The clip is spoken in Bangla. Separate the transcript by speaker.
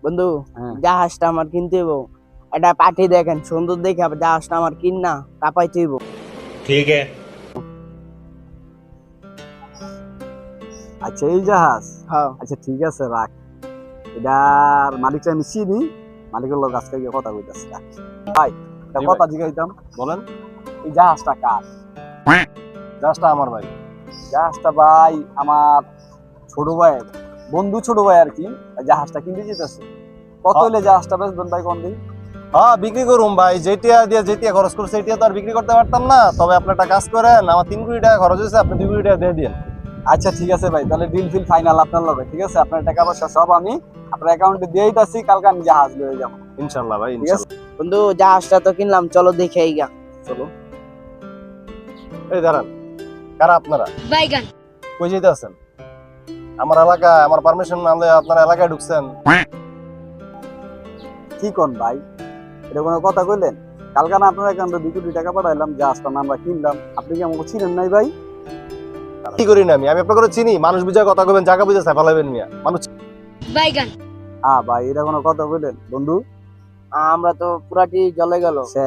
Speaker 1: বন্ধু
Speaker 2: হ্যাঁ।
Speaker 1: জাহাজটা আমার কিনতে হইব। এটা পাঠিয়ে দেখেন সুন্দর দেখে আবার জাহাজটা আমার কিন না কাপাইতে হইব।
Speaker 3: ठीक है।
Speaker 2: আচ্ছা এই জাহাজ,
Speaker 1: হ্যাঁ
Speaker 2: আচ্ছা ঠিক আছে রাখ। এটার মালিকটা আমি চিনি, মালিকের লোক আজকে গিয়ে কথা কইতাছি। রাখ। ভাই একটা
Speaker 4: জি
Speaker 2: কথা জিগাইতাম,
Speaker 4: বলেন।
Speaker 2: এই জাহাজটা কার?
Speaker 4: জাহাজটা আমার ভাই।
Speaker 2: জাহাজটা ভাই আমার ছোট ভাই, বন্ধু ছোট ভাই আর কি। জাহাজটা কিনতে যেতেছে, কত হইলে জাহাজটা বেচবেন ভাই কোন দিন?
Speaker 4: হ্যাঁ বিক্রি করুম ভাই, যেটিয়া খরচ করছে সেটিয়া তো আর বিক্রি করতে পারতাম না। তবে আপনি একটা কাজ করেন, আমার 3 কোটি টাকা খরচ হয়েছে, আপনি 2 কোটি টাকা দিয়ে দিন।
Speaker 2: আচ্ছা ঠিক আছে ভাই, তাহলে ডিল ফিল ফাইনাল আপনার লগে। ঠিক আছে, আপনার টাকা পয়সা সব আমি আপনার অ্যাকাউন্টে দিয়ে দিতেছি, কালকে আমি জাহাজ লয়ে যাবো।
Speaker 4: ইনশাল্লাহ ভাই,
Speaker 2: ঠিক আছে।
Speaker 4: ইনশাল্লাহ।
Speaker 1: বন্ধু জাহাজটা তো কিনলাম, চলো দেখে আইগা।
Speaker 2: চলো।
Speaker 4: এই দাঁড়ান, কারা আপনারা?
Speaker 5: বাইগান
Speaker 4: কই যেতে আছেন? আমার এলাকা, আমার পারমিশন না নিয়ে আপনারা এলাকায় ঢুকছেন?
Speaker 2: কি কোন ভাই, এটা কোনো কথা কইলেন? কালকে না আপনার অ্যাকাউন্টে 2 কোটি টাকা পাঠাইলাম, জাহাজটা না আমরা কিনলাম, আপনি কি আমাকে চিনেন নাই ভাই?
Speaker 4: কি করি না আমি আপনাকে চিনি? মানুষ বুঝা কথা কইবেন, জায়গা বুঝা সাফালাবেন মিয়া। মানুষ
Speaker 5: বাইগান
Speaker 2: ভাই এটা কোনো কথা কইলেন বন্ধু?
Speaker 1: আমরা তো পুরাটি জলে গেল।
Speaker 2: সে